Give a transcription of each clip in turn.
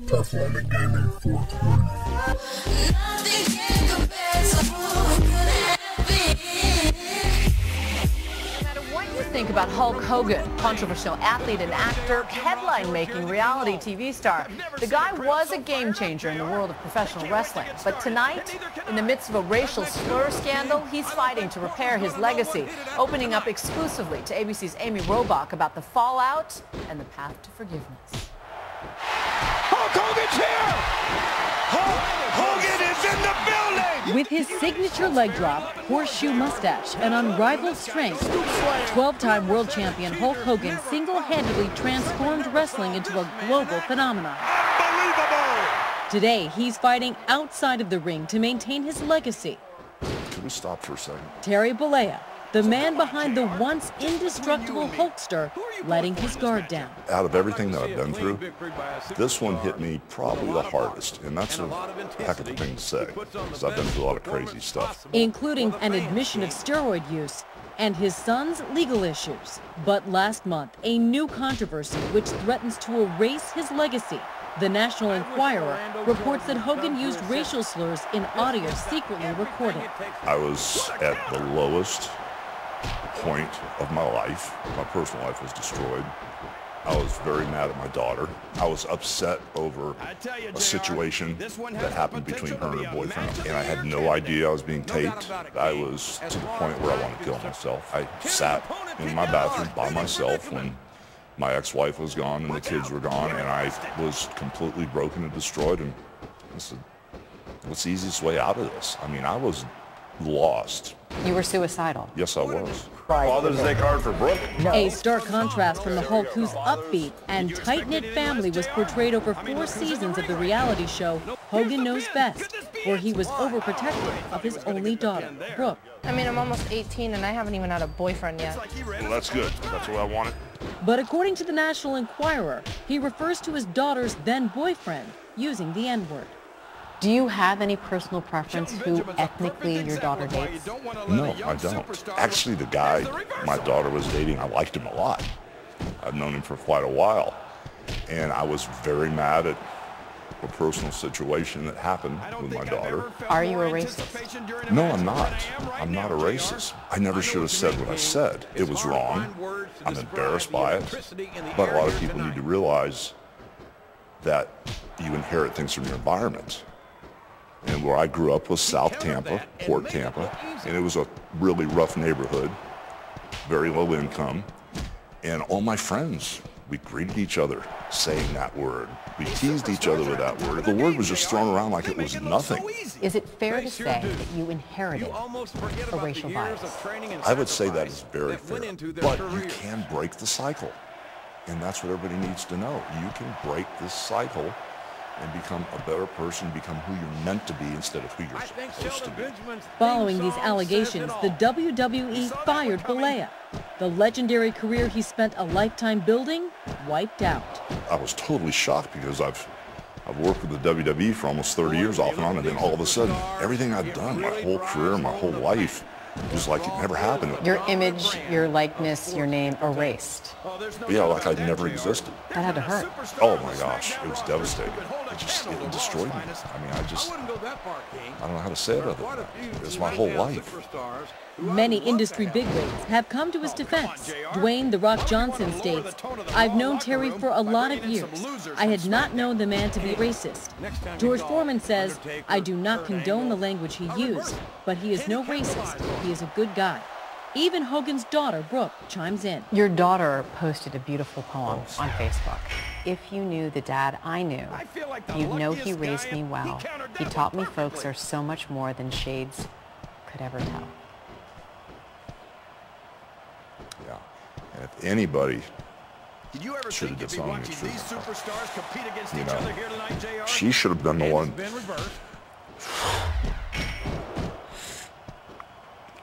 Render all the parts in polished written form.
Performing Gaming 420. Nothing can compare to who could have been. No matter what you think about Hulk Hogan, controversial athlete and actor, headline-making reality TV star, the guy was a game changer in the world of professional wrestling. But tonight, in the midst of a racial slur scandal, he's fighting to repair his legacy, opening up exclusively to ABC's Amy Robach about the fallout and the path to forgiveness. Hulk Hogan's here! Hulk Hogan is in the building! With his signature leg drop, horseshoe mustache, and unrivaled strength, 12-time world champion Hulk Hogan single-handedly transformed wrestling into a global phenomenon. Unbelievable! Today, he's fighting outside of the ring to maintain his legacy. Can we stop for a second? Terry Bollea, the man behind the once indestructible Hulkster, letting his guard down. Out of everything that I've been through, this one hit me probably the hardest, and that's a heck of a thing to say, because I've been through a lot of crazy stuff. Including an admission of steroid use and his son's legal issues. But last month, a new controversy which threatens to erase his legacy. The National Enquirer reports that Hogan used racial slurs in audio secretly recorded. I was at the lowest point of my life. My personal life was destroyed. I was very mad at my daughter. I was upset over a situation that happened between her and her boyfriend, and I had no idea I was being taped. I was to the point where I wanted to kill myself. I sat in my bathroom by myself when my ex-wife was gone and the kids were gone, and I was completely broken and destroyed, and I said, what's the easiest way out of this? I mean, I was lost. You were suicidal. Yes, I was. Father's Day card for Brooke? A stark contrast from the Hulk, whose upbeat and tight-knit family was portrayed over 4 seasons of the reality show Hogan Knows Best, where he was overprotective of his only daughter, Brooke. I mean, I'm almost 18 and I haven't even had a boyfriend yet. Well, that's good. That's what I wanted. But according to the National Enquirer, he refers to his daughter's then-boyfriend using the N-word. Do you have any personal preference who ethnically your daughter dates? No, I don't. Actually, the guy my daughter was dating, I liked him a lot. I've known him for quite a while. And I was very mad at a personal situation that happened with my daughter. Are you a racist? No, I'm not. I'm not a racist. I never should have said what I said. It was wrong. I'm embarrassed by it. But a lot of people need to realize that you inherit things from your environment. And where I grew up was South Tampa, Port Tampa, and it was a really rough neighborhood, very low income. And all my friends, we greeted each other saying that word. We teased each other with that word. The word was just thrown around like it was nothing. Is it fair to say that you inherited a racial bias? I would say that is very fair, but you can break the cycle. And that's what everybody needs to know. You can break this cycle and become a better person, become who you're meant to be instead of who you're supposed to be. Following these allegations, the WWE fired Bollea. The legendary career he spent a lifetime building wiped out. I was totally shocked because I've worked with the WWE for almost 30 years off and on, and then all of a sudden, everything I've done, my whole career, my whole life, it was like it never happened. Your image, your likeness, your name erased. Yeah, like I never existed. That had to hurt. Oh my gosh, it was devastating. It destroyed me. I mean, I don't know how to say it other than that. It was my whole life. Many industry bigwigs have come to his defense. Dwayne "The Rock" Johnson states, "I've known Terry for a lot of years. I had not known the man to be racist." George Foreman says, "I do not condone the language he used, but he is no racist. He is a good guy." Even Hogan's daughter, Brooke, chimes in. Your daughter posted a beautiful poem on Facebook. If you knew the dad I knew, you'd know he raised me well. He taught me folks are so much more than shades could ever tell. Yeah, and if anybody should have disowned me, you know, she should have been the one.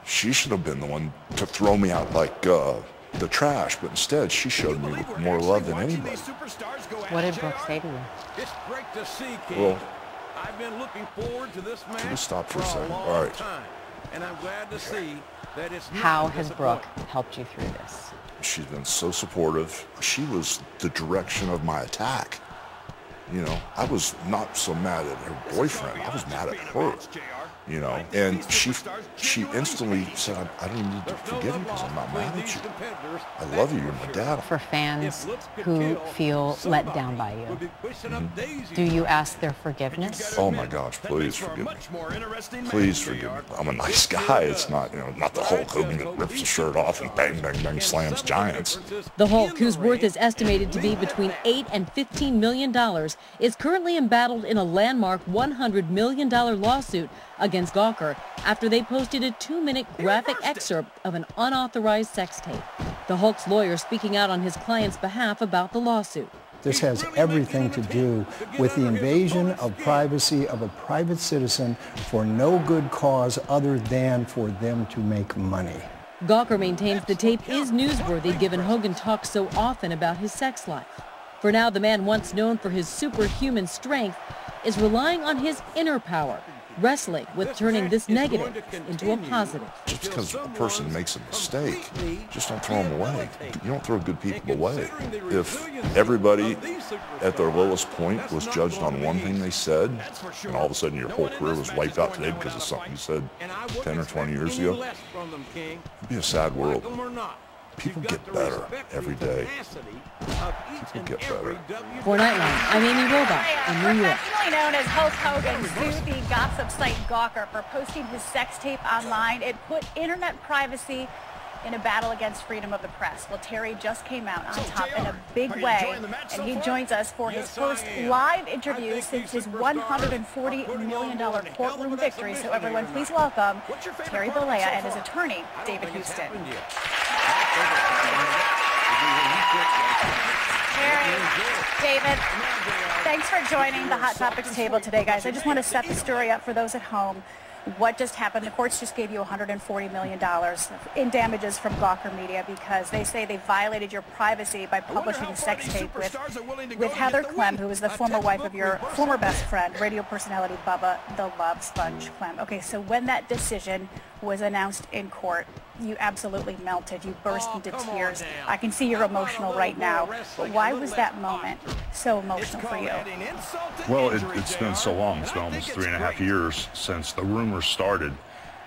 She should have been the one to throw me out like the trash, but instead she showed me with more love than anybody. What did Brooke say to you? Well, I've been looking forward to this match. can we stop for a second? long All right. time, and I'm glad to see that it's How not has just a Brooke book. helped you through this? She's been so supportive. She was the direction of my attack. You know, I was not so mad at her boyfriend. I was mad at her. You know, and she instantly said, I don't need to forgive you because I'm not mad at you. I love you. You're my dad. For fans who feel let down by you, do you ask their forgiveness? Oh my gosh, please forgive me. Please forgive me. I'm a nice guy. It's not, you know, not the Hulk Hogan that rips the shirt off and bang, bang, bang, slams giants. The Hulk, whose worth is estimated to be between $8 and $15 million, is currently embattled in a landmark $100 million lawsuit against Gawker after they posted a 2-minute graphic excerpt of an unauthorized sex tape. The Hulk's lawyer speaking out on his client's behalf about the lawsuit. This has everything to do with the invasion of privacy of a private citizen for no good cause other than for them to make money. Gawker maintains the tape is newsworthy given Hogan talks so often about his sex life. For now, the man once known for his superhuman strength is relying on his inner power, wrestling with turning this negative into a positive. Just because a person makes a mistake, just don't throw them away. You don't throw good people away. If everybody at their lowest point was judged on one thing they said, and all of a sudden your whole career was wiped out today because of something you said 10 or 20 years ago, it'd be a sad world. People get better every day. People get better. For Nightline, I'm Amy Robach in New York. Formerly known as Hulk Hogan sued the gossip site Gawker for posting his sex tape online. It put internet privacy in a battle against freedom of the press. Well, Terry just came out on top in a big way, and he joins us for his first live interview since his $140 million courtroom victory. So everyone, please welcome Terry Bollea and his attorney, David Houston. Terry, David, thanks for joining the Hot Topics table today, guys. I just want to set the story up for those at home. What just happened? The courts just gave you $140 million in damages from Gawker Media because they say they violated your privacy by publishing a sex tape with Heather Clem, who was the former wife of your former best friend, radio personality Bubba the Love Sponge Clem. Okay, so when that decision was announced in court, you absolutely melted. You burst into tears. I can see you're emotional right now. But why was that moment so emotional for you? Well, it's been so long. It's been almost 3.5 years since the rumors started.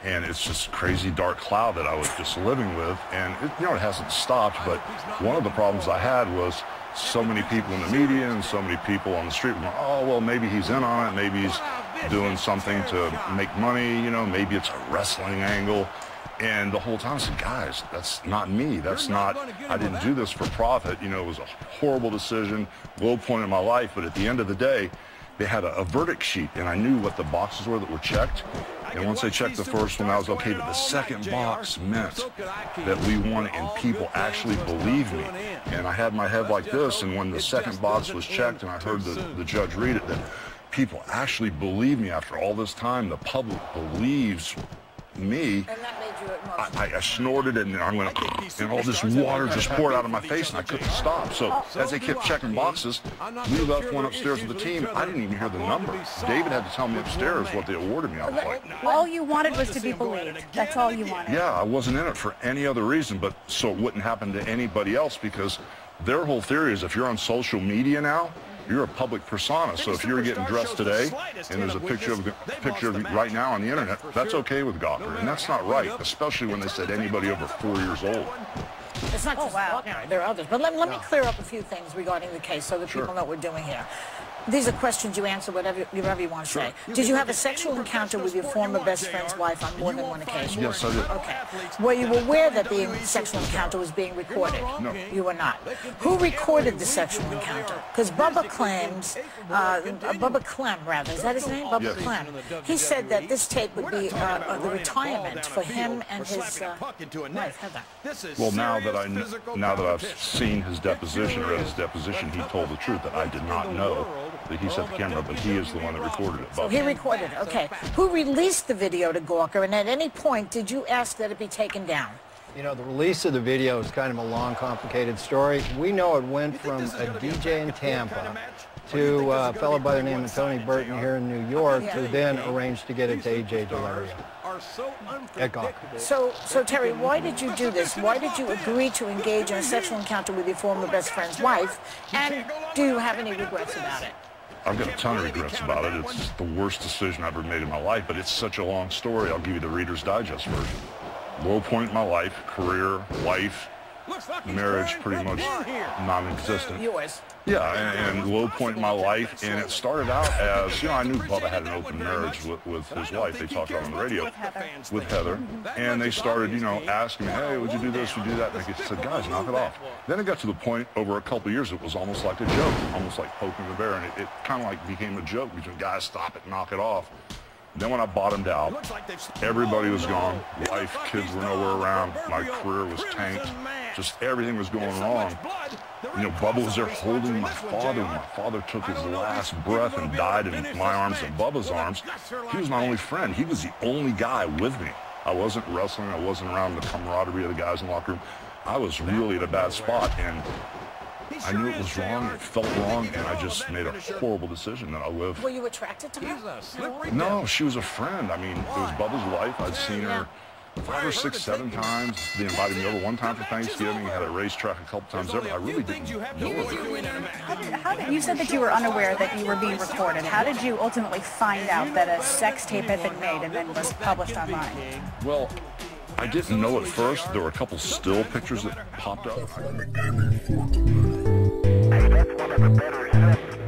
And it's just a crazy dark cloud that I was just living with. And, it hasn't stopped. But one of the problems I had was so many people in the media and so many people on the street were going, oh, well, maybe he's in on it. Maybe he's doing something to make money. Maybe it's a wrestling angle. And the whole time I said, guys, that's not me. That's not, I didn't do this for profit. It was a horrible decision, low point in my life. But at the end of the day, they had a verdict sheet, and I knew what the boxes were that were checked. And once they checked the first one, I was okay. But the second box meant that we won, and people actually believed me. And I had my head like this, and when the second box was checked and I heard the judge read it, that people actually believe me after all this time. The public believes me. And that made you emotional. I snorted and I went, and all this water just poured out of my face and I couldn't stop. So as they kept checking boxes, we left one upstairs with the team. I didn't even hear the number. David had to tell me upstairs what they awarded me. I was like, all you wanted was to be believed. That's all you wanted. yeah, I wasn't in it for any other reason, but so it wouldn't happen to anybody else, because their whole theory is if you're on social media now, you're a public persona. So if you're getting dressed today and there's a picture of you right now on the internet, that's okay with Gawker. And that's not right, especially when they said anybody over 4 years old. It's not just Hulkamania, there are others. But let me clear up a few things regarding the case so that people know what we're doing here. These are questions you answer whatever you want to say. Did you have a sexual encounter with your former best friend's wife on more than one occasion? Yes, I did. Okay. Were you aware that the sexual encounter was being recorded? No. You were not. Who recorded the sexual encounter? Because Bubba claims, Bubba Clem, rather, is that his name? Bubba Clem. He said that this tape would be the retirement for him and his wife, Heather. Well, now that I've seen his deposition, or read his deposition, he told the truth that I did not know that he set the camera, but he is the one that recorded it. So he recorded it, okay. Who released the video to Gawker, and at any point did you ask that it be taken down? The release of the video is kind of a long, complicated story. We know it went from a DJ in Tampa to a fellow by the name of Tony Burton here in New York, who then arranged to get it to A.J. Delaria at Gawker. So Terry, why did you do this? Why did you agree to engage in a sexual encounter with your former best friend's wife? And do you have any regrets about it? I've got a ton of regrets about it. It's the worst decision I've ever made in my life, but it's such a long story. I'll give you the Reader's Digest version. Low point in my life, career, life, marriage pretty much non-existent. Yeah, and low point in my life, and it started out as, you know, I knew Bubba had an open marriage with his wife. They talked about it on the radio with Heather, and they started, you know, asking me, hey, would you do this, would you do that? And I said, guys, knock it off. Then it got to the point over a couple of years, it was almost like a joke, almost like poking the bear, and it kind of like became a joke between guys, stop it, knock it off. Then when I bottomed out, everybody was gone. Wife, kids were nowhere around. My career was tanked. Just everything was going wrong. You know, Bubba was there holding my father. My father took his last breath and died in my arms and Bubba's arms. He was my only friend. He was the only guy with me. I wasn't wrestling. I wasn't around the camaraderie of the guys in the locker room. I was really at a bad spot, and I knew it was wrong, it felt wrong, and I just made a horrible decision that I live. Were you attracted to her? No, she was a friend. I mean, it was Bubba's wife. I'd seen her 5 or 6, 7 times. They invited me over one time for Thanksgiving. Had a racetrack a couple times over. I really didn't know her. You said that you were unaware that you were being recorded. How did you ultimately find out that a sex tape had been made and then was published online? Well, I didn't know at first. There were a couple still pictures that popped up. Hey, that's one of the better sets